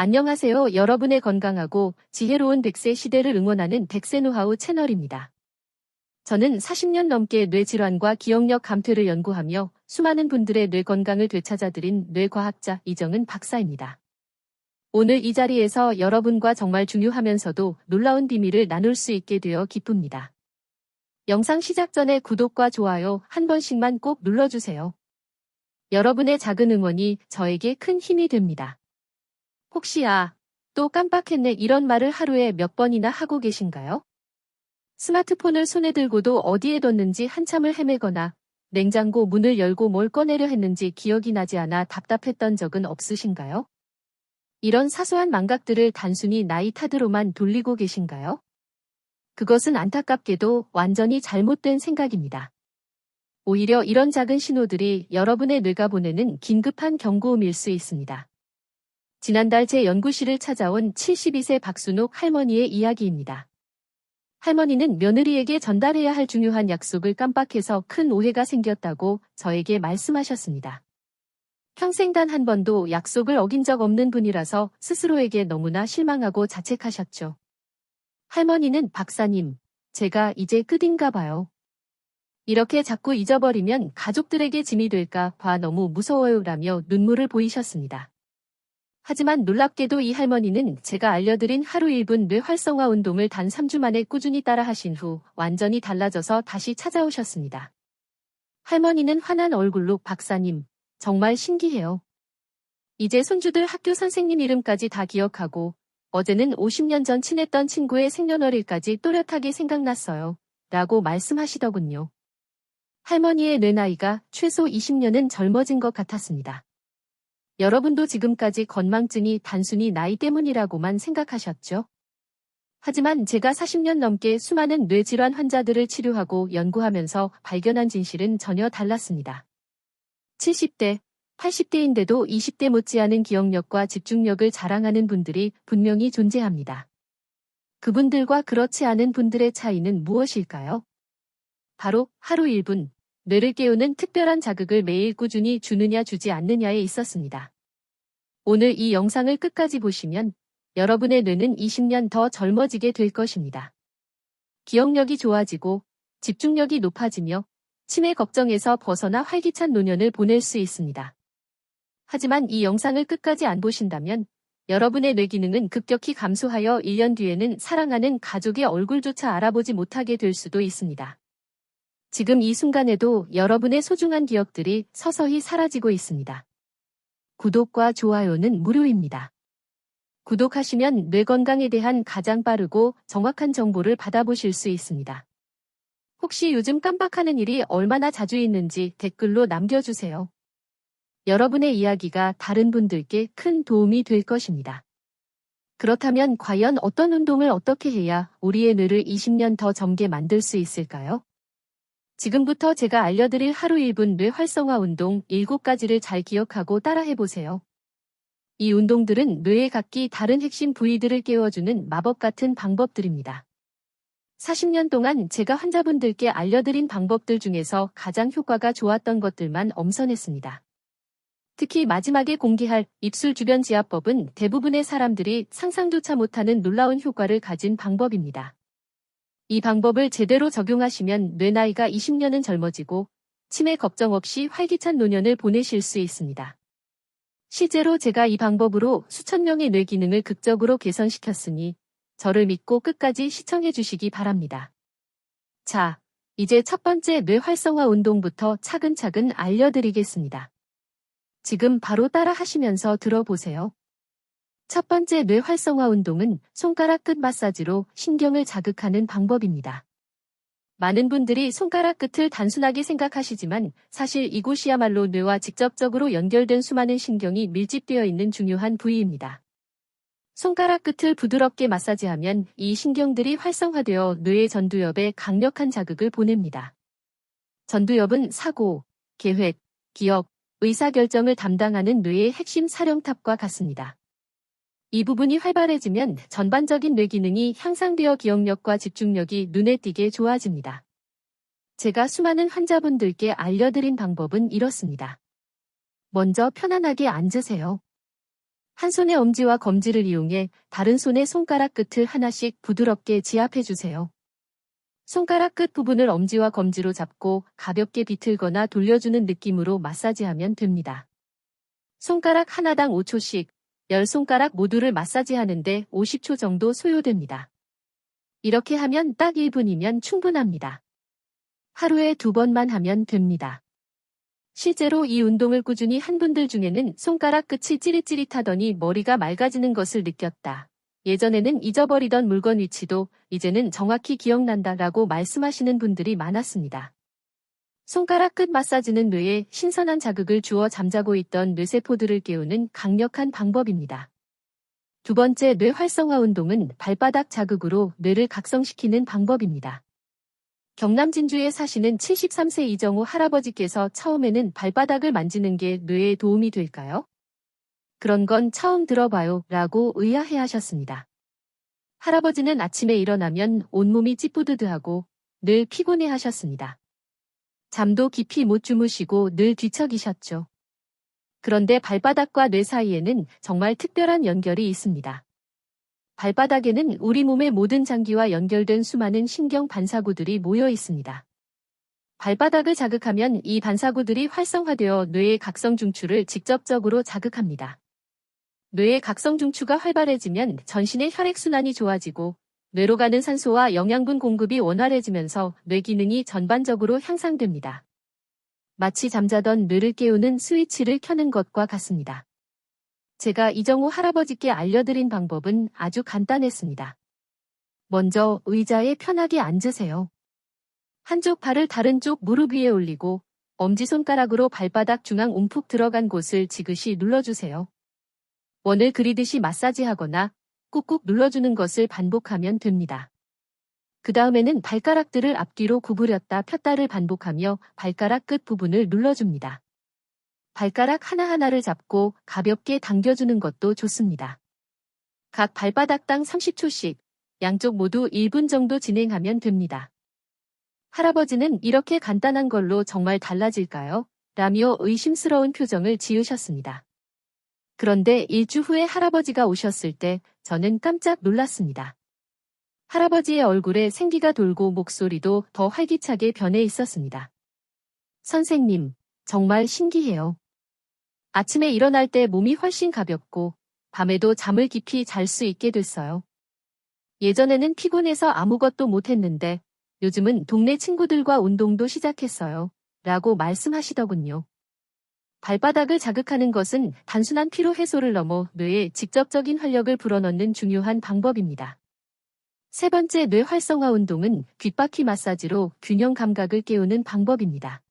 안녕하세요. 여러분의 건강하고 지혜로운 100세 시대를 응원하는 100세 노하우 채널입니다. 저는 40년 넘게 뇌질환과 기억력 감퇴를 연구하며 수많은 분들의 뇌 건강을 되찾아드린 뇌과학자 이정은 박사입니다. 오늘 이 자리에서 여러분과 정말 중요하면서도 놀라운 비밀을 나눌 수 있게 되어 기쁩니다. 영상 시작 전에 구독과 좋아요 한 번씩만 꼭 눌러주세요. 여러분의 작은 응원이 저에게 큰 힘이 됩니다. 혹시 또 깜빡했네 이런 말을 하루에 몇 번이나 하고 계신가요? 스마트폰을 손에 들고도 어디에 뒀는지 한참을 헤매거나 냉장고 문을 열고 뭘 꺼내려 했는지 기억이 나지 않아 답답했던 적은 없으신가요? 이런 사소한 망각들을 단순히 나이 탓으로만 돌리고 계신가요? 그것은 안타깝게도 완전히 잘못된 생각입니다. 오히려 이런 작은 신호들이 여러분의 뇌가 보내는 긴급한 경고음일 수 있습니다. 지난달 제 연구실을 찾아온 72세 박순옥 할머니의 이야기입니다. 할머니는 며느리에게 전달해야 할 중요한 약속을 깜빡해서 큰 오해가 생겼다고 저에게 말씀하셨습니다. 평생 단 한 번도 약속을 어긴 적 없는 분이라서 스스로에게 너무나 실망하고 자책하셨죠. 할머니는 박사님, 제가 이제 끝인가 봐요. 이렇게 자꾸 잊어버리면 가족들에게 짐이 될까 봐 너무 무서워요 라며 눈물을 보이셨습니다. 하지만 놀랍게도 이 할머니는 제가 알려드린 하루 1분 뇌 활성화 운동을 단 3주 만에 꾸준히 따라 하신 후 완전히 달라져서 다시 찾아오셨습니다. 할머니는 환한 얼굴로 박사님, 정말 신기해요. 이제 손주들 학교 선생님 이름까지 다 기억하고 어제는 50년 전 친했던 친구의 생년월일까지 또렷하게 생각났어요. 라고 말씀하시더군요. 할머니의 뇌 나이가 최소 20년은 젊어진 것 같았습니다. 여러분도 지금까지 건망증이 단순히 나이 때문이라고만 생각하셨죠? 하지만 제가 40년 넘게 수많은 뇌질환 환자들을 치료하고 연구하면서 발견한 진실은 전혀 달랐습니다. 70대, 80대인데도 20대 못지않은 기억력과 집중력을 자랑하는 분들이 분명히 존재합니다. 그분들과 그렇지 않은 분들의 차이는 무엇일까요? 바로 하루 1분. 뇌를 깨우는 특별한 자극을 매일 꾸준히 주느냐 주지 않느냐에 있었습니다. 오늘 이 영상을 끝까지 보시면 여러분의 뇌는 20년 더 젊어지게 될 것입니다. 기억력이 좋아지고 집중력이 높아지며 치매 걱정에서 벗어나 활기찬 노년을 보낼 수 있습니다. 하지만 이 영상을 끝까지 안 보신다면 여러분의 뇌 기능은 급격히 감소하여 1년 뒤에는 사랑하는 가족의 얼굴조차 알아보지 못하게 될 수도 있습니다. 지금 이 순간에도 여러분의 소중한 기억들이 서서히 사라지고 있습니다. 구독과 좋아요는 무료입니다. 구독하시면 뇌 건강에 대한 가장 빠르고 정확한 정보를 받아보실 수 있습니다. 혹시 요즘 깜빡하는 일이 얼마나 자주 있는지 댓글로 남겨주세요. 여러분의 이야기가 다른 분들께 큰 도움이 될 것입니다. 그렇다면 과연 어떤 운동을 어떻게 해야 우리의 뇌를 20년 더 젊게 만들 수 있을까요? 지금부터 제가 알려드릴 하루 1분 뇌 활성화 운동 7가지를 잘 기억하고 따라해보세요. 이 운동들은 뇌의 각기 다른 핵심 부위들을 깨워주는 마법 같은 방법들입니다. 40년 동안 제가 환자분들께 알려드린 방법들 중에서 가장 효과가 좋았던 것들만 엄선했습니다. 특히 마지막에 공개할 입술 주변 지압법은 대부분의 사람들이 상상조차 못하는 놀라운 효과를 가진 방법입니다. 이 방법을 제대로 적용하시면 뇌 나이가 20년은 젊어지고 치매 걱정 없이 활기찬 노년을 보내실 수 있습니다. 실제로 제가 이 방법으로 수천 명의 뇌 기능을 극적으로 개선시켰으니 저를 믿고 끝까지 시청해 주시기 바랍니다. 자, 이제 첫 번째 뇌 활성화 운동부터 차근차근 알려드리겠습니다. 지금 바로 따라 하시면서 들어보세요. 첫 번째 뇌 활성화 운동은 손가락 끝 마사지로 신경을 자극하는 방법입니다. 많은 분들이 손가락 끝을 단순하게 생각하시지만 사실 이곳이야말로 뇌와 직접적으로 연결된 수많은 신경이 밀집되어 있는 중요한 부위입니다. 손가락 끝을 부드럽게 마사지하면 이 신경들이 활성화되어 뇌의 전두엽에 강력한 자극을 보냅니다. 전두엽은 사고, 계획, 기억, 의사결정을 담당하는 뇌의 핵심 사령탑과 같습니다. 이 부분이 활발해지면 전반적인 뇌 기능이 향상되어 기억력과 집중력이 눈에 띄게 좋아집니다. 제가 수많은 환자분들께 알려드린 방법은 이렇습니다. 먼저 편안하게 앉으세요. 한 손의 엄지와 검지를 이용해 다른 손의 손가락 끝을 하나씩 부드럽게 지압해주세요. 손가락 끝 부분을 엄지와 검지로 잡고 가볍게 비틀거나 돌려주는 느낌으로 마사지하면 됩니다. 손가락 하나당 5초씩 10손가락 모두를 마사지하는데 50초 정도 소요됩니다. 이렇게 하면 딱 1분이면 충분합니다. 하루에 2번만 하면 됩니다. 실제로 이 운동을 꾸준히 한 분들 중에는 손가락 끝이 찌릿찌릿하더니 머리가 맑아지는 것을 느꼈다. 예전에는 잊어버리던 물건 위치도 이제는 정확히 기억난다 라고 말씀하시는 분들이 많았습니다. 손가락 끝 마사지는 뇌에 신선한 자극을 주어 잠자고 있던 뇌세포들을 깨우는 강력한 방법입니다. 두 번째 뇌 활성화 운동은 발바닥 자극으로 뇌를 각성시키는 방법입니다. 경남 진주에 사시는 73세 이정우 할아버지께서 처음에는 발바닥을 만지는 게 뇌에 도움이 될까요? 그런 건 처음 들어봐요 라고 의아해하셨습니다. 할아버지는 아침에 일어나면 온몸이 찌뿌드드하고 늘 피곤해하셨습니다. 잠도 깊이 못 주무시고 늘 뒤척이셨죠. 그런데 발바닥과 뇌 사이에는 정말 특별한 연결이 있습니다. 발바닥에는 우리 몸의 모든 장기와 연결된 수많은 신경 반사구들이 모여 있습니다. 발바닥을 자극하면 이 반사구들이 활성화되어 뇌의 각성 중추를 직접적으로 자극합니다. 뇌의 각성 중추가 활발해지면 전신의 혈액순환이 좋아지고 뇌로 가는 산소와 영양분 공급이 원활해지면서 뇌 기능이 전반적으로 향상됩니다. 마치 잠자던 뇌를 깨우는 스위치를 켜는 것과 같습니다. 제가 이정우 할아버지께 알려드린 방법은 아주 간단했습니다. 먼저 의자에 편하게 앉으세요. 한쪽 발을 다른 쪽 무릎 위에 올리고 엄지손가락으로 발바닥 중앙 움푹 들어간 곳을 지그시 눌러주세요. 원을 그리듯이 마사지하거나 꾹꾹 눌러주는 것을 반복하면 됩니다. 그 다음에는 발가락들을 앞뒤로 구부렸다 폈다를 반복하며 발가락 끝 부분을 눌러줍니다. 발가락 하나하나를 잡고 가볍게 당겨주는 것도 좋습니다. 각 발바닥당 30초씩 양쪽 모두 1분 정도 진행하면 됩니다. 할아버지는 이렇게 간단한 걸로 정말 달라질까요? 라며 의심스러운 표정을 지으셨습니다. 그런데 일주 후에 할아버지가 오셨을 때 저는 깜짝 놀랐습니다. 할아버지의 얼굴에 생기가 돌고 목소리도 더 활기차게 변해 있었습니다. 선생님, 정말 신기해요. 아침에 일어날 때 몸이 훨씬 가볍고 밤에도 잠을 깊이 잘 수 있게 됐어요. 예전에는 피곤해서 아무것도 못했는데 요즘은 동네 친구들과 운동도 시작했어요. 라고 말씀하시더군요. 발바닥을 자극하는 것은 단순한 피로 해소를 넘어 뇌에 직접적인 활력을 불어넣는 중요한 방법입니다. 세 번째 뇌 활성화 운동은 귓바퀴 마사지로 균형 감각을 깨우는 방법입니다.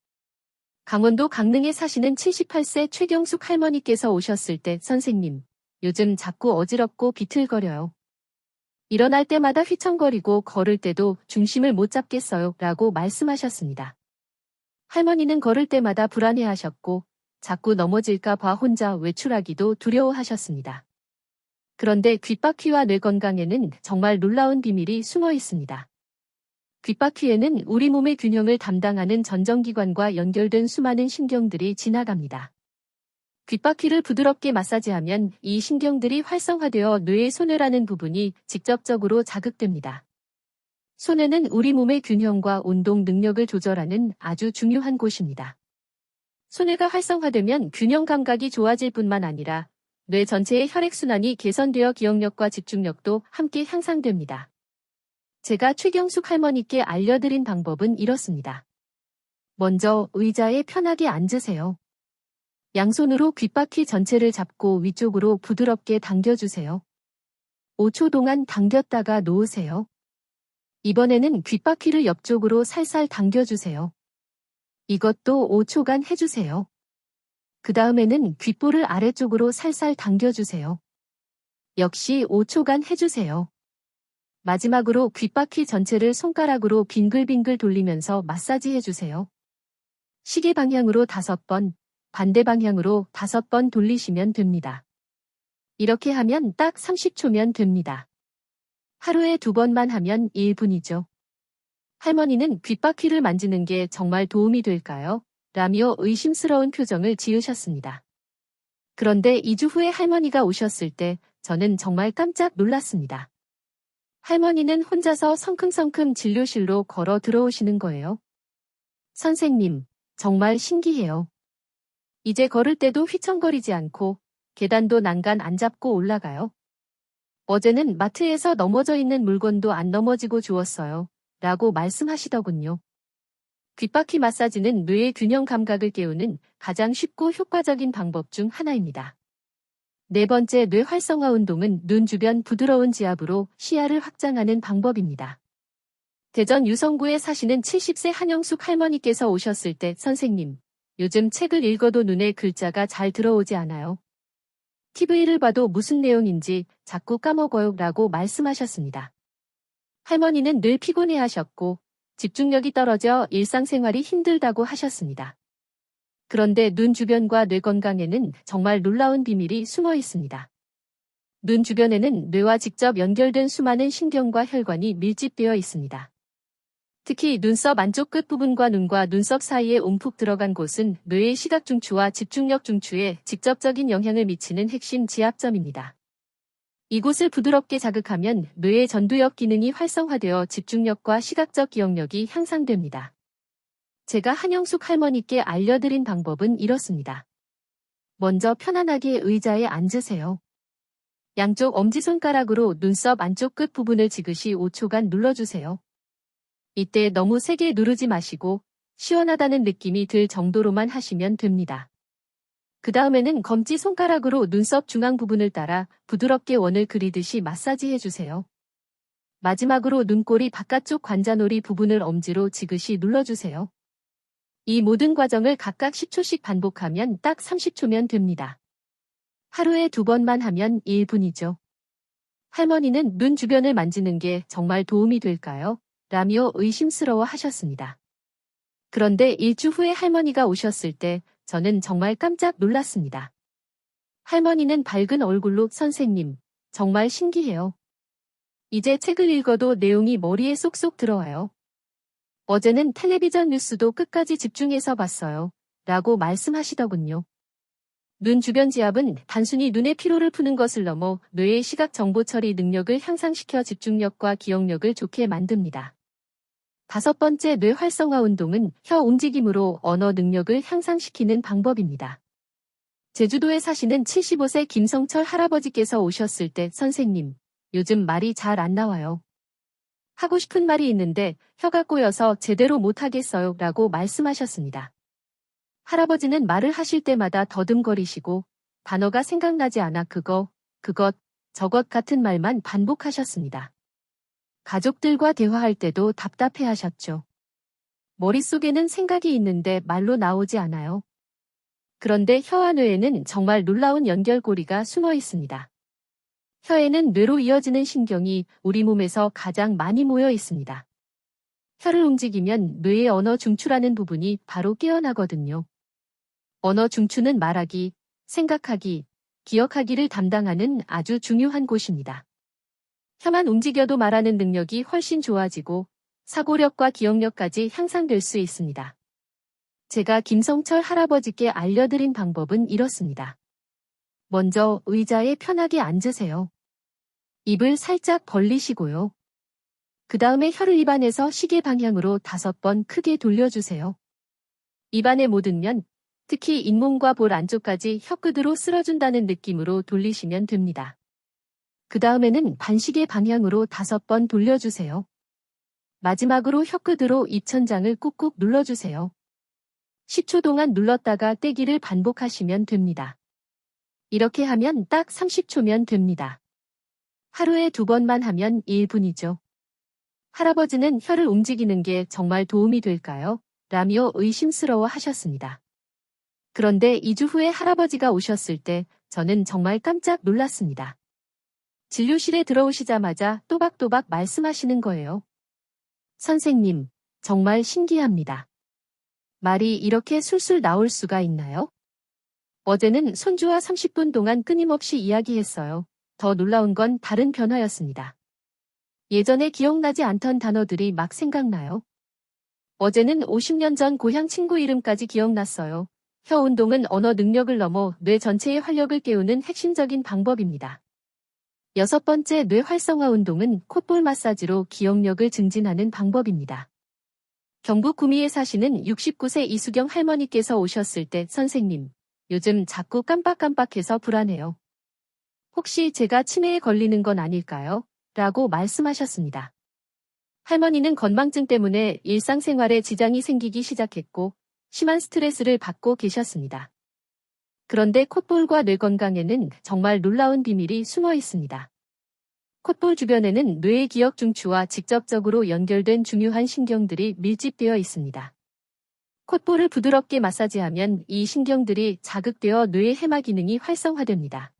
강원도 강릉에 사시는 78세 최경숙 할머니께서 오셨을 때 선생님, 요즘 자꾸 어지럽고 비틀거려요. 일어날 때마다 휘청거리고 걸을 때도 중심을 못 잡겠어요 라고 말씀하셨습니다. 할머니는 걸을 때마다 불안해하셨고 자꾸 넘어질까 봐 혼자 외출하기도 두려워하셨습니다. 그런데 귓바퀴와 뇌 건강에는 정말 놀라운 비밀이 숨어 있습니다. 귓바퀴에는 우리 몸의 균형을 담당하는 전정기관과 연결된 수많은 신경들이 지나갑니다. 귓바퀴를 부드럽게 마사지하면 이 신경들이 활성화되어 뇌의 소뇌라는 부분이 직접적으로 자극됩니다. 소뇌는 우리 몸의 균형과 운동 능력을 조절하는 아주 중요한 곳입니다. 소뇌가 활성화되면 균형 감각이 좋아질 뿐만 아니라 뇌 전체의 혈액순환이 개선되어 기억력과 집중력도 함께 향상됩니다. 제가 최경숙 할머니께 알려드린 방법은 이렇습니다. 먼저 의자에 편하게 앉으세요. 양손으로 귓바퀴 전체를 잡고 위쪽으로 부드럽게 당겨주세요. 5초 동안 당겼다가 놓으세요. 이번에는 귓바퀴를 옆쪽으로 살살 당겨주세요. 이것도 5초간 해주세요. 그 다음에는 귓볼을 아래쪽으로 살살 당겨주세요. 역시 5초간 해주세요. 마지막으로 귓바퀴 전체를 손가락으로 빙글빙글 돌리면서 마사지 해주세요. 시계 방향으로 5번, 반대 방향으로 5번 돌리시면 됩니다. 이렇게 하면 딱 30초면 됩니다. 하루에 2번만 하면 1분이죠. 할머니는 귓바퀴를 만지는 게 정말 도움이 될까요? 라며 의심스러운 표정을 지으셨습니다. 그런데 2주 후에 할머니가 오셨을 때 저는 정말 깜짝 놀랐습니다. 할머니는 혼자서 성큼성큼 진료실로 걸어 들어오시는 거예요. 선생님, 정말 신기해요. 이제 걸을 때도 휘청거리지 않고 계단도 난간 안 잡고 올라가요. 어제는 마트에서 넘어져 있는 물건도 안 넘어지고 주웠어요. 라고 말씀하시더군요. 귓바퀴 마사지는 뇌의 균형 감각을 깨우는 가장 쉽고 효과적인 방법 중 하나입니다. 네 번째 뇌 활성화 운동은 눈 주변 부드러운 지압으로 시야를 확장하는 방법입니다. 대전 유성구에 사시는 70세 한영숙 할머니께서 오셨을 때 선생님, 요즘 책을 읽어도 눈에 글자가 잘 들어오지 않아요. TV를 봐도 무슨 내용인지 자꾸 까먹어요 라고 말씀하셨습니다. 할머니는 늘 피곤해하셨고 집중력이 떨어져 일상생활이 힘들다고 하셨습니다. 그런데 눈 주변과 뇌 건강에는 정말 놀라운 비밀이 숨어 있습니다. 눈 주변에는 뇌와 직접 연결된 수많은 신경과 혈관이 밀집되어 있습니다. 특히 눈썹 안쪽 끝부분과 눈과 눈썹 사이에 움푹 들어간 곳은 뇌의 시각 중추와 집중력 중추에 직접적인 영향을 미치는 핵심 지압점입니다. 이곳을 부드럽게 자극하면 뇌의 전두엽 기능이 활성화되어 집중력과 시각적 기억력이 향상됩니다. 제가 한영숙 할머니께 알려드린 방법은 이렇습니다. 먼저 편안하게 의자에 앉으세요. 양쪽 엄지손가락으로 눈썹 안쪽 끝 부분을 지그시 5초간 눌러주세요. 이때 너무 세게 누르지 마시고 시원하다는 느낌이 들 정도로만 하시면 됩니다. 그 다음에는 검지 손가락으로 눈썹 중앙 부분을 따라 부드럽게 원을 그리듯이 마사지해주세요. 마지막으로 눈꼬리 바깥쪽 관자놀이 부분을 엄지로 지그시 눌러주세요. 이 모든 과정을 각각 10초씩 반복하면 딱 30초면 됩니다. 하루에 2번만 하면 1분이죠. 할머니는 눈 주변을 만지는 게 정말 도움이 될까요? 라며 의심스러워 하셨습니다. 그런데 1주 후에 할머니가 오셨을 때 저는 정말 깜짝 놀랐습니다. 할머니는 밝은 얼굴로 선생님, 정말 신기해요. 이제 책을 읽어도 내용이 머리에 쏙쏙 들어와요. 어제는 텔레비전 뉴스도 끝까지 집중해서 봤어요. 라고 말씀하시더군요. 눈 주변 지압은 단순히 눈의 피로를 푸는 것을 넘어 뇌의 시각 정보 처리 능력을 향상시켜 집중력과 기억력을 좋게 만듭니다. 5번째 뇌 활성화 운동은 혀 움직임으로 언어 능력을 향상시키는 방법입니다. 제주도에 사시는 75세 김성철 할아버지께서 오셨을 때 선생님, 요즘 말이 잘 안 나와요. 하고 싶은 말이 있는데 혀가 꼬여서 제대로 못하겠어요 라고 말씀하셨습니다. 할아버지는 말을 하실 때마다 더듬거리시고 단어가 생각나지 않아 그것, 저것 같은 말만 반복하셨습니다. 가족들과 대화할 때도 답답해하셨죠. 머릿속에는 생각이 있는데 말로 나오지 않아요. 그런데 혀와 뇌에는 정말 놀라운 연결고리가 숨어 있습니다. 혀에는 뇌로 이어지는 신경이 우리 몸에서 가장 많이 모여 있습니다. 혀를 움직이면 뇌의 언어 중추라는 부분이 바로 깨어나거든요. 언어 중추는 말하기, 생각하기, 기억하기를 담당하는 아주 중요한 곳입니다. 혀만 움직여도 말하는 능력이 훨씬 좋아지고 사고력과 기억력까지 향상될 수 있습니다. 제가 김성철 할아버지께 알려드린 방법은 이렇습니다. 먼저 의자에 편하게 앉으세요. 입을 살짝 벌리시고요. 그 다음에 혀를 입안에서 시계 방향으로 5번 크게 돌려주세요. 입안의 모든 면, 특히 잇몸과 볼 안쪽까지 혀끝으로 쓸어준다는 느낌으로 돌리시면 됩니다. 그 다음에는 반시계 방향으로 5번 돌려주세요. 마지막으로 혀끝으로 입천장을 꾹꾹 눌러주세요. 10초 동안 눌렀다가 떼기를 반복하시면 됩니다. 이렇게 하면 딱 30초면 됩니다. 하루에 2번만 하면 1분이죠. 할아버지는 혀를 움직이는 게 정말 도움이 될까요? 라며 의심스러워 하셨습니다. 그런데 2주 후에 할아버지가 오셨을 때 저는 정말 깜짝 놀랐습니다. 진료실에 들어오시자마자 또박또박 말씀하시는 거예요. 선생님, 정말 신기합니다. 말이 이렇게 술술 나올 수가 있나요? 어제는 손주와 30분 동안 끊임없이 이야기했어요. 더 놀라운 건 다른 변화였습니다. 예전에 기억나지 않던 단어들이 막 생각나요. 어제는 50년 전 고향 친구 이름까지 기억났어요. 혀 운동은 언어 능력을 넘어 뇌 전체의 활력을 깨우는 핵심적인 방법입니다. 여섯 번째 뇌 활성화 운동은 콧볼 마사지로 기억력을 증진하는 방법입니다. 경북 구미에 사시는 69세 이수경 할머니께서 오셨을 때 선생님, 요즘 자꾸 깜빡깜빡해서 불안해요. 혹시 제가 치매에 걸리는 건 아닐까요? 라고 말씀하셨습니다. 할머니는 건망증 때문에 일상생활에 지장이 생기기 시작했고 심한 스트레스를 받고 계셨습니다. 그런데 콧볼과 뇌 건강에는 정말 놀라운 비밀이 숨어 있습니다. 콧볼 주변에는 뇌의 기억 중추와 직접적으로 연결된 중요한 신경들이 밀집되어 있습니다. 콧볼을 부드럽게 마사지하면 이 신경들이 자극되어 뇌의 해마 기능이 활성화됩니다.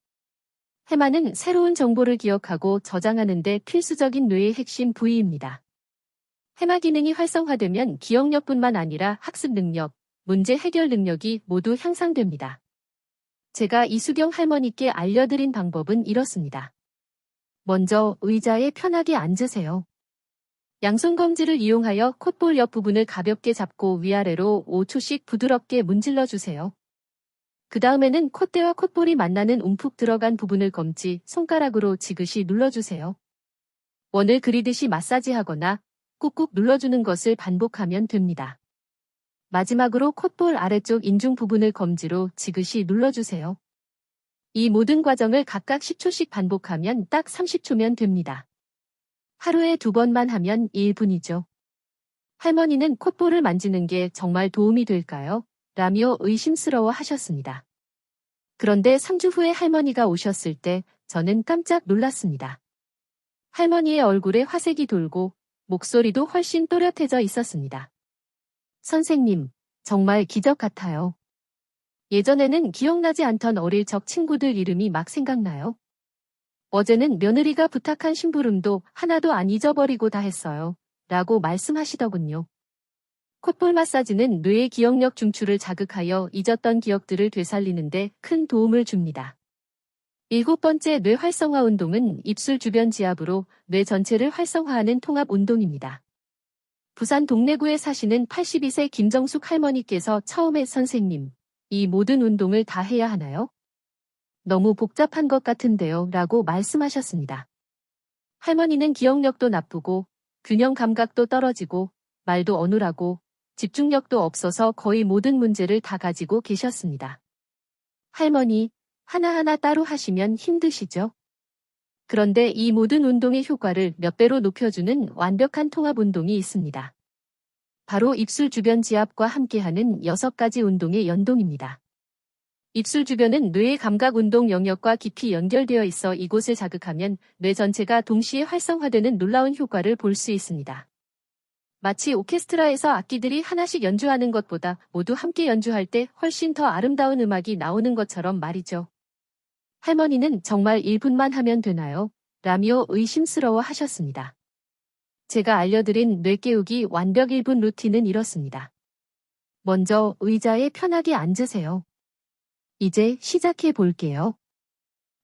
해마는 새로운 정보를 기억하고 저장하는 데 필수적인 뇌의 핵심 부위입니다. 해마 기능이 활성화되면 기억력뿐만 아니라 학습 능력, 문제 해결 능력이 모두 향상됩니다. 제가 이수경 할머니께 알려드린 방법은 이렇습니다. 먼저 의자에 편하게 앉으세요. 양손 검지를 이용하여 콧볼 옆 부분을 가볍게 잡고 위아래로 5초씩 부드럽게 문질러 주세요. 그 다음에는 콧대와 콧볼이 만나는 움푹 들어간 부분을 검지, 손가락으로 지그시 눌러주세요. 원을 그리듯이 마사지하거나 꾹꾹 눌러주는 것을 반복하면 됩니다. 마지막으로 콧볼 아래쪽 인중 부분을 검지로 지그시 눌러주세요. 이 모든 과정을 각각 10초씩 반복하면 딱 30초면 됩니다. 하루에 2번만 하면 1분이죠. 할머니는 콧볼을 만지는 게 정말 도움이 될까요? 라며 의심스러워 하셨습니다. 그런데 3주 후에 할머니가 오셨을 때 저는 깜짝 놀랐습니다. 할머니의 얼굴에 화색이 돌고 목소리도 훨씬 또렷해져 있었습니다. 선생님, 정말 기적 같아요. 예전에는 기억나지 않던 어릴 적 친구들 이름이 막 생각나요. 어제는 며느리가 부탁한 심부름도 하나도 안 잊어버리고 다 했어요. 라고 말씀하시더군요. 콧볼 마사지는 뇌의 기억력 중추를 자극하여 잊었던 기억들을 되살리는데 큰 도움을 줍니다. 7번째 뇌 활성화 운동은 입술 주변 지압으로 뇌 전체를 활성화하는 통합 운동입니다. 부산 동래구에 사시는 82세 김정숙 할머니께서 처음에 선생님, 이 모든 운동을 다 해야 하나요? 너무 복잡한 것 같은데요 라고 말씀하셨습니다. 할머니는 기억력도 나쁘고 균형 감각도 떨어지고 말도 어눌하고 집중력도 없어서 거의 모든 문제를 다 가지고 계셨습니다. 할머니, 하나하나 따로 하시면 힘드시죠? 그런데 이 모든 운동의 효과를 몇 배로 높여주는 완벽한 통합 운동이 있습니다. 바로 입술 주변 지압과 함께하는 6가지 운동의 연동입니다. 입술 주변은 뇌의 감각 운동 영역과 깊이 연결되어 있어 이곳을 자극하면 뇌 전체가 동시에 활성화되는 놀라운 효과를 볼 수 있습니다. 마치 오케스트라에서 악기들이 하나씩 연주하는 것보다 모두 함께 연주할 때 훨씬 더 아름다운 음악이 나오는 것처럼 말이죠. 할머니는 정말 1분만 하면 되나요? 라며 의심스러워 하셨습니다. 제가 알려드린 뇌 깨우기 완벽 1분 루틴은 이렇습니다. 먼저 의자에 편하게 앉으세요. 이제 시작해 볼게요.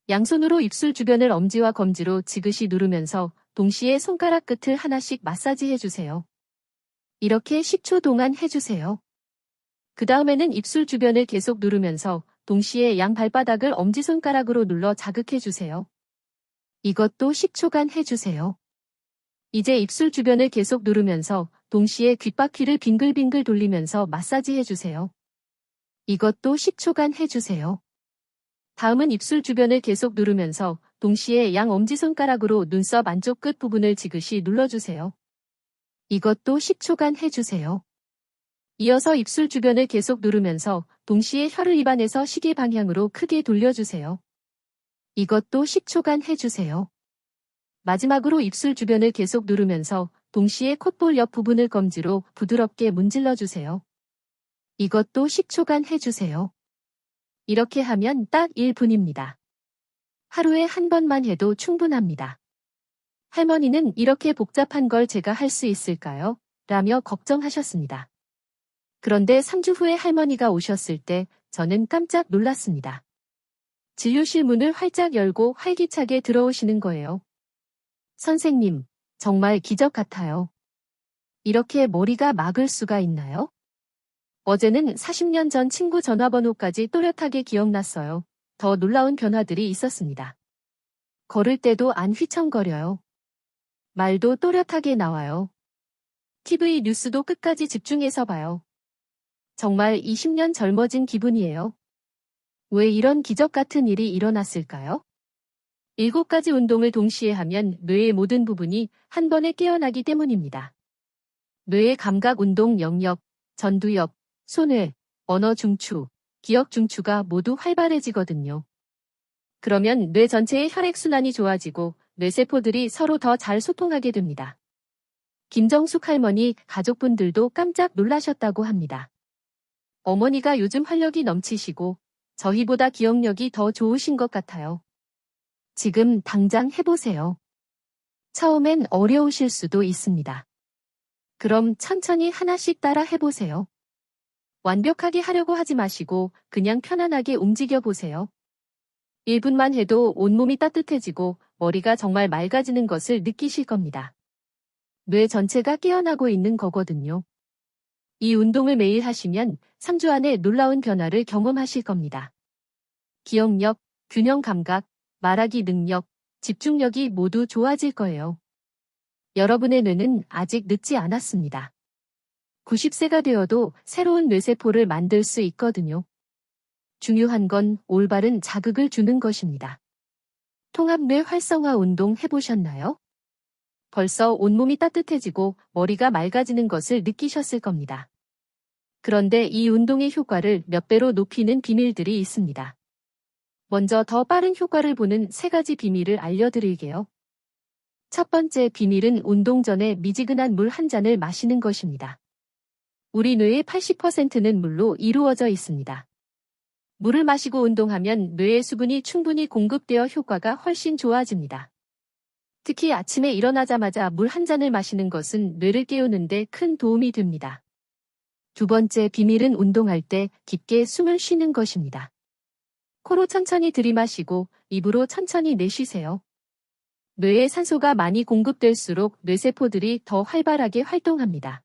양손으로 입술 주변을 엄지와 검지로 지그시 누르면서 동시에 손가락 끝을 하나씩 마사지해 주세요. 이렇게 10초 동안 해주세요. 그 다음에는 입술 주변을 계속 누르면서 동시에 양 발바닥을 엄지손가락으로 눌러 자극해 주세요. 이것도 10초간 해주세요. 이제 입술 주변을 계속 누르면서 동시에 귓바퀴를 빙글빙글 돌리면서 마사지해 주세요. 이것도 10초간 해주세요. 다음은 입술 주변을 계속 누르면서 동시에 양 엄지손가락으로 눈썹 안쪽 끝 부분을 지그시 눌러주세요. 이것도 10초간 해주세요. 이어서 입술 주변을 계속 누르면서 동시에 혀를 입안에서 시계 방향으로 크게 돌려주세요. 이것도 10초간 해주세요. 마지막으로 입술 주변을 계속 누르면서 동시에 콧볼 옆 부분을 검지로 부드럽게 문질러주세요. 이것도 10초간 해주세요. 이렇게 하면 딱 1분입니다. 하루에 한 번만 해도 충분합니다. 할머니는 이렇게 복잡한 걸 제가 할 수 있을까요? 라며 걱정하셨습니다. 그런데 3주 후에 할머니가 오셨을 때 저는 깜짝 놀랐습니다. 진료실 문을 활짝 열고 활기차게 들어오시는 거예요. 선생님, 정말 기적 같아요. 이렇게 머리가 막을 수가 있나요? 어제는 40년 전 친구 전화번호까지 또렷하게 기억났어요. 더 놀라운 변화들이 있었습니다. 걸을 때도 안 휘청거려요. 말도 또렷하게 나와요. TV 뉴스도 끝까지 집중해서 봐요. 정말 20년 젊어진 기분이에요. 왜 이런 기적 같은 일이 일어났을까요? 7가지 운동을 동시에 하면 뇌의 모든 부분이 한 번에 깨어나기 때문입니다. 뇌의 감각 운동 영역, 전두엽, 손회, 언어 중추, 기억 중추가 모두 활발해지거든요. 그러면 뇌 전체의 혈액순환이 좋아지고 뇌세포들이 서로 더 잘 소통하게 됩니다. 김정숙 할머니 가족분들도 깜짝 놀라셨다고 합니다. 어머니가 요즘 활력이 넘치시고 저희보다 기억력이 더 좋으신 것 같아요. 지금 당장 해보세요. 처음엔 어려우실 수도 있습니다. 그럼 천천히 하나씩 따라 해보세요. 완벽하게 하려고 하지 마시고 그냥 편안하게 움직여 보세요. 1분만 해도 온몸이 따뜻해지고 머리가 정말 맑아지는 것을 느끼실 겁니다. 뇌 전체가 깨어나고 있는 거거든요. 이 운동을 매일 하시면 3주 안에 놀라운 변화를 경험하실 겁니다. 기억력, 균형 감각, 말하기 능력, 집중력이 모두 좋아질 거예요. 여러분의 뇌는 아직 늦지 않았습니다. 90세가 되어도 새로운 뇌세포를 만들 수 있거든요. 중요한 건 올바른 자극을 주는 것입니다. 통합뇌 활성화 운동 해보셨나요? 벌써 온몸이 따뜻해지고 머리가 맑아지는 것을 느끼셨을 겁니다. 그런데 이 운동의 효과를 몇 배로 높이는 비밀들이 있습니다. 먼저 더 빠른 효과를 보는 3가지 비밀을 알려드릴게요. 첫 번째 비밀은 운동 전에 미지근한 물 한 잔을 마시는 것입니다. 우리 뇌의 80%는 물로 이루어져 있습니다. 물을 마시고 운동하면 뇌의 수분이 충분히 공급되어 효과가 훨씬 좋아집니다. 특히 아침에 일어나자마자 물 한 잔을 마시는 것은 뇌를 깨우는 데 큰 도움이 됩니다. 두 번째 비밀은 운동할 때 깊게 숨을 쉬는 것입니다. 코로 천천히 들이마시고 입으로 천천히 내쉬세요. 뇌에 산소가 많이 공급될수록 뇌세포들이 더 활발하게 활동합니다.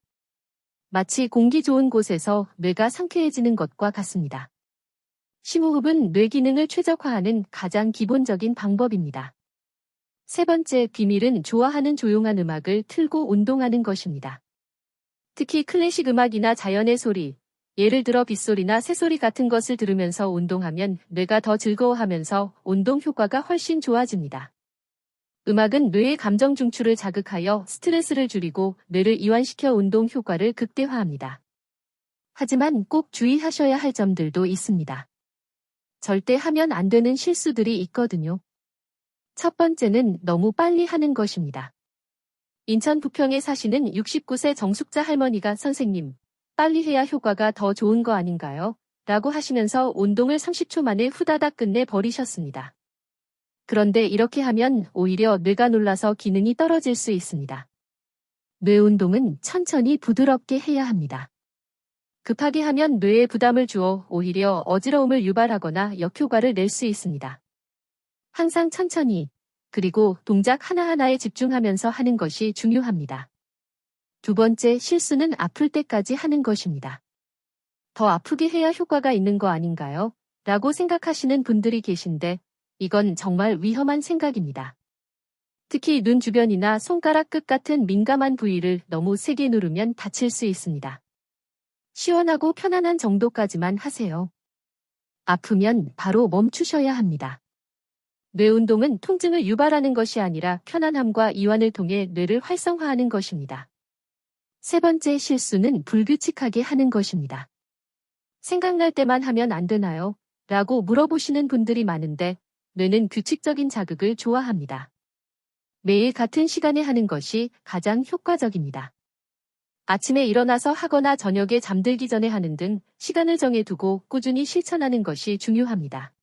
마치 공기 좋은 곳에서 뇌가 상쾌해지는 것과 같습니다. 심호흡은 뇌 기능을 최적화하는 가장 기본적인 방법입니다. 세 번째 비밀은 좋아하는 조용한 음악을 틀고 운동하는 것입니다. 특히 클래식 음악이나 자연의 소리, 예를 들어 빗소리나 새소리 같은 것을 들으면서 운동하면 뇌가 더 즐거워하면서 운동 효과가 훨씬 좋아집니다. 음악은 뇌의 감정 중추를 자극하여 스트레스를 줄이고 뇌를 이완시켜 운동 효과를 극대화합니다. 하지만 꼭 주의하셔야 할 점들도 있습니다. 절대 하면 안 되는 실수들이 있거든요. 첫 번째는 너무 빨리 하는 것입니다. 인천 부평에 사시는 69세 정숙자 할머니가 선생님, 빨리 해야 효과가 더 좋은 거 아닌가요? 라고 하시면서 운동을 30초 만에 후다닥 끝내 버리셨습니다. 그런데 이렇게 하면 오히려 뇌가 놀라서 기능이 떨어질 수 있습니다. 뇌 운동은 천천히 부드럽게 해야 합니다. 급하게 하면 뇌에 부담을 주어 오히려 어지러움을 유발하거나 역효과를 낼 수 있습니다. 항상 천천히, 그리고 동작 하나하나에 집중하면서 하는 것이 중요합니다. 두 번째 실수는 아플 때까지 하는 것입니다. 더 아프게 해야 효과가 있는 거 아닌가요? 라고 생각하시는 분들이 계신데 이건 정말 위험한 생각입니다. 특히 눈 주변이나 손가락 끝 같은 민감한 부위를 너무 세게 누르면 다칠 수 있습니다. 시원하고 편안한 정도까지만 하세요. 아프면 바로 멈추셔야 합니다. 뇌 운동은 통증을 유발하는 것이 아니라 편안함과 이완을 통해 뇌를 활성화하는 것입니다. 세 번째 실수는 불규칙하게 하는 것입니다. 생각날 때만 하면 안 되나요? 라고 물어보시는 분들이 많은데 뇌는 규칙적인 자극을 좋아합니다. 매일 같은 시간에 하는 것이 가장 효과적입니다. 아침에 일어나서 하거나 저녁에 잠들기 전에 하는 등 시간을 정해두고 꾸준히 실천하는 것이 중요합니다.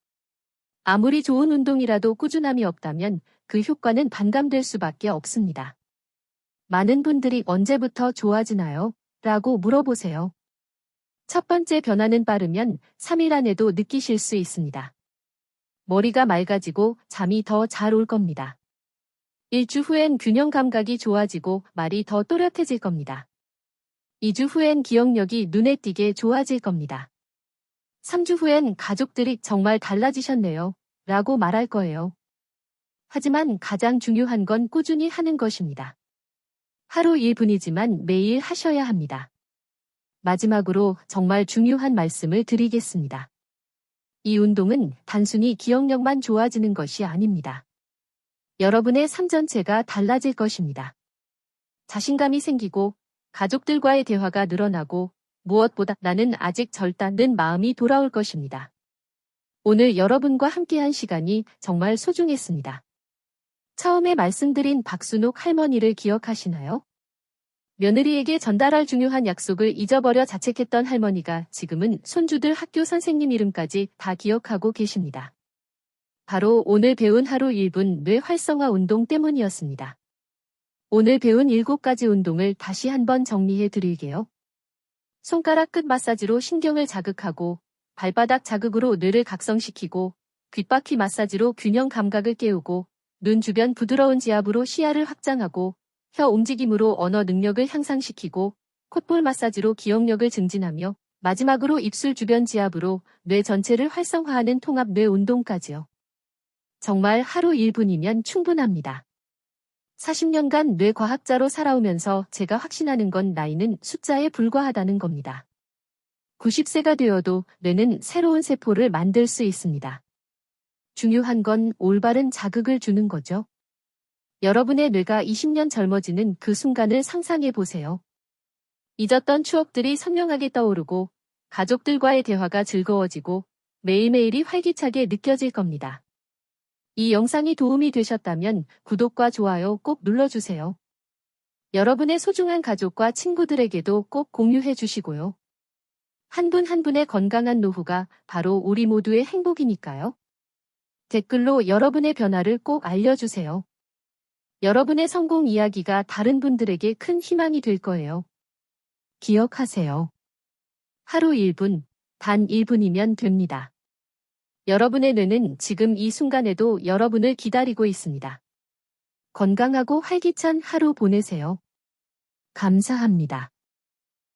아무리 좋은 운동이라도 꾸준함이 없다면 그 효과는 반감될 수밖에 없습니다. 많은 분들이 언제부터 좋아지나요? 라고 물어보세요. 첫 번째 변화는 빠르면 3일 안에도 느끼실 수 있습니다. 머리가 맑아지고 잠이 더 잘 올 겁니다. 일주 후엔 균형 감각이 좋아지고 말이 더 또렷해질 겁니다. 2주 후엔 기억력이 눈에 띄게 좋아질 겁니다. 3주 후엔 가족들이 정말 달라지셨네요. 라고 말할 거예요. 하지만 가장 중요한 건 꾸준히 하는 것입니다. 하루 1분이지만 매일 하셔야 합니다. 마지막으로 정말 중요한 말씀을 드리겠습니다. 이 운동은 단순히 기억력만 좋아지는 것이 아닙니다. 여러분의 삶 전체가 달라질 것입니다. 자신감이 생기고 가족들과의 대화가 늘어나고 무엇보다 나는 아직 절단된 마음이 돌아올 것입니다. 오늘 여러분과 함께한 시간이 정말 소중했습니다. 처음에 말씀드린 박순옥 할머니를 기억하시나요? 며느리에게 전달할 중요한 약속을 잊어버려 자책했던 할머니가 지금은 손주들 학교 선생님 이름까지 다 기억하고 계십니다. 바로 오늘 배운 하루 1분 뇌 활성화 운동 때문이었습니다. 오늘 배운 7가지 운동을 다시 한번 정리해 드릴게요. 손가락 끝 마사지로 신경을 자극하고, 발바닥 자극으로 뇌를 각성시키고, 귓바퀴 마사지로 균형 감각을 깨우고, 눈 주변 부드러운 지압으로 시야를 확장하고, 혀 움직임으로 언어 능력을 향상시키고, 콧볼 마사지로 기억력을 증진하며, 마지막으로 입술 주변 지압으로 뇌 전체를 활성화하는 통합 뇌 운동까지요. 정말 하루 1분이면 충분합니다. 40년간 뇌과학자로 살아오면서 제가 확신하는 건 나이는 숫자에 불과하다는 겁니다. 90세가 되어도 뇌는 새로운 세포를 만들 수 있습니다. 중요한 건 올바른 자극을 주는 거죠. 여러분의 뇌가 20년 젊어지는 그 순간을 상상해 보세요. 잊었던 추억들이 선명하게 떠오르고 가족들과의 대화가 즐거워지고 매일매일이 활기차게 느껴질 겁니다. 이 영상이 도움이 되셨다면 구독과 좋아요 꼭 눌러주세요. 여러분의 소중한 가족과 친구들에게도 꼭 공유해 주시고요. 한 분 한 분의 건강한 노후가 바로 우리 모두의 행복이니까요. 댓글로 여러분의 변화를 꼭 알려주세요. 여러분의 성공 이야기가 다른 분들에게 큰 희망이 될 거예요. 기억하세요. 하루 1분, 단 1분이면 됩니다. 여러분의 뇌는 지금 이 순간에도 여러분을 기다리고 있습니다. 건강하고 활기찬 하루 보내세요. 감사합니다.